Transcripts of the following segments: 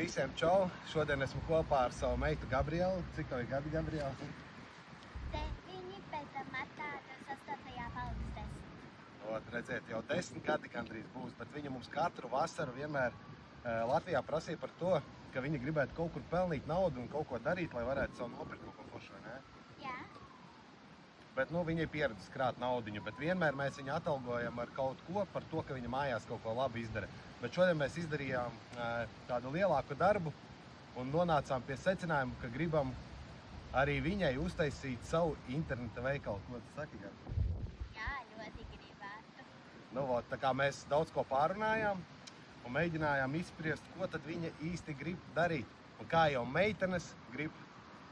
Visiem čau! Šodien esmu kopā ar savu meitu Gabrielu. Cik tev ir gadi, Gabriela? 9, pēc tam atkārtu 8. paliks 10. Redziet, jau 10 gadi gandrīz būs, bet viņa mums katru vasaru vienmēr Latvijā prasīja par to, ka viņa gribētu kaut kur pelnīt naudu un kaut ko darīt, lai varētu savu nopirkt kaut ko foršu, vai ne? Jā. Bet viņai pieredzes krāt naudiņu, bet vienmēr mēs viņu atalgojam ar kaut ko par to, ka viņa mājās kaut ko labi izdara. Bet šodien mēs izdarījām tādu lielāku darbu un nonācām pie secinājuma, ka gribam arī viņai uztaisīt savu interneta veikalu. Ko tu saki, Gabi? Jā, ļoti gribētu. Tā kā mēs daudz ko pārunājām un mēģinājām izspriest, ko tad viņa īsti grib darīt. Un kā jau meitenes grib,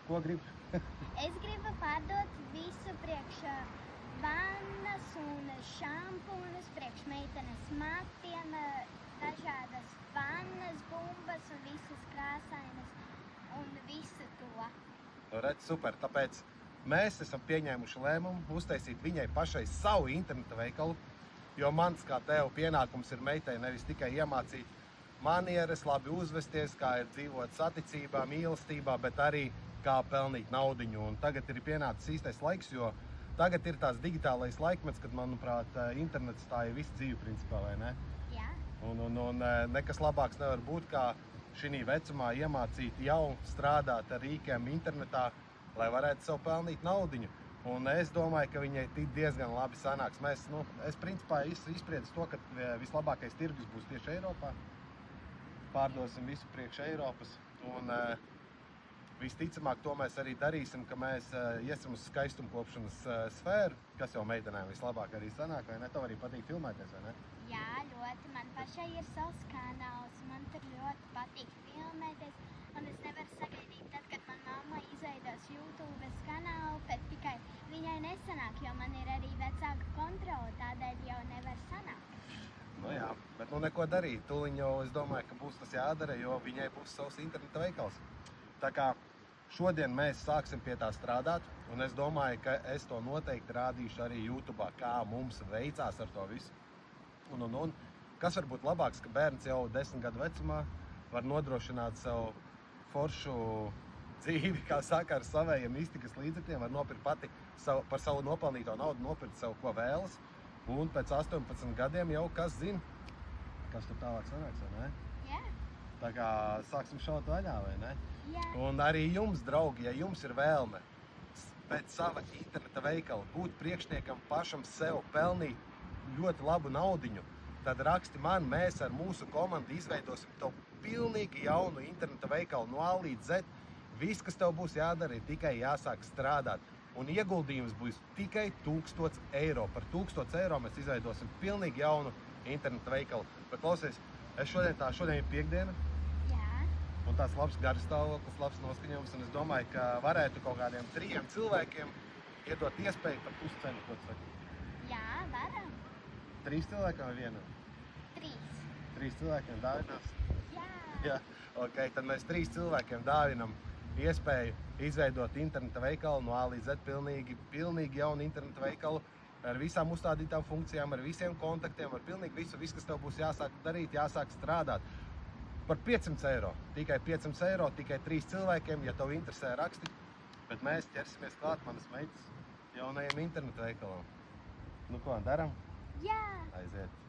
ko grib? Es gribu pārdot visu priekš vannas un šampūnus, priekš meitenes matiena, dažādas vannas, bumbas un visas krāsainas un visu to. Redz, super, tāpēc mēs esam pieņēmuši lēmumu uztaisīt viņai pašai savu interneta veikalu, jo mans kā tev pienākums ir meitai nevis tikai iemācīt manieres, labi uzvesties, kā ir dzīvot saticībā, mīlestībā, bet arī kā pelnīt naudiņu. Un tagad ir pienācis īstais laiks, jo tagad ir tās digitālais laikmets, kad, manuprāt, internets tā ir visu dzīvi principā, vai ne? Jā. Un nekas labāks nevar būt, kā šī vecumā iemācīt jau strādāt ar rīkiem internetā, lai varētu sev pelnīt naudiņu. Un es domāju, ka viņai diezgan labi sanāks. Es principā izspriedzu to, ka vislabākais tirgus būs tieši Eiropā. Pārdosim visu priekš Eiropas. Un visticamāk, to mēs arī darīsim, ka mēs iesim uz skaistumkopšanas sfēru, kas jau meitenēm vislabāk arī sanāk, vai ne? Tev arī patīk filmēties, vai ne? Jā, ļoti. Man pašai ir savs kanāls. Man tur ļoti patīk filmēties. Un es nevaru sagaidīt tad, kad man mamma izveidos YouTube kanālu, bet tikai viņai nesanāk, jo man ir arī vecāka kontrole, tādēļ jau nevar sanākt. Jā, bet neko darīt. Tūliņ jau es domāju, ka būs tas jādara, jo viņai būs savs interneta veikals. Tā kā šodien mēs sāksim pie tā strādāt, un es domāju, ka es to noteikti rādīšu arī YouTube, kā mums veicās ar to visu. Un kas var būt labāks, ka bērns jau 10 gadu vecumā var nodrošināt sev foršu dzīvi, kā saka, ar savējiem iztikas līdzekļiem, var nopirkt pati par savu nopelnīto naudu, nopirkt sev ko vēlas, un pēc 18 gadiem jau kas zina, kas tur tālāk sanāks, vai ne? Jā. Tā kā sāksim šaut vaļā, vai ne? Jā. Un arī jums, draugi, ja jums ir vēlme pēc sava interneta veikala būt priekšniekam pašam sev, pelnīt ļoti labu naudiņu, tad raksti man, mēs ar mūsu komandu izveidosim tev pilnīgi jaunu interneta veikalu no A līdz Z. Viss, kas tev būs jādara, ir tikai jāsāk strādāt. Un ieguldījums būs tikai 1000 eiro. Par 1000 eiro mēs izveidosim pilnīgi jaunu interneta veikalu. Bet klausies, šodien ir piekdiena. Jā. Un tās labs garstāvoklis, labs noskaņojums, un es domāju, ka varētu kaut kādiem 3 cilvēkiem iedot iespēju par puscenu, ko tu saki? Jā, varam. 3 cilvēkiem vai vienam? 3. 3 cilvēkiem dāvinās? Jā. Jā, ok, tad mēs 3 cilvēkiem dāvinam iespēju izveidot interneta veikalu no A līdz Z, pilnīgi jaunu interneta veikalu ar visām uzstādītām funkcijām, ar visiem kontaktiem, ar pilnīgi visu, kas tev būs jāsāk darīt, jāsāk strādāt. Par 500 eiro, tikai 500 eiro, tikai 3 cilvēkiem, ja tev interesē raksti, bet mēs ķersimies klāt manas meitas jaunajiem interneta veikalam. Nu ko, daram? Jā. Aiziet!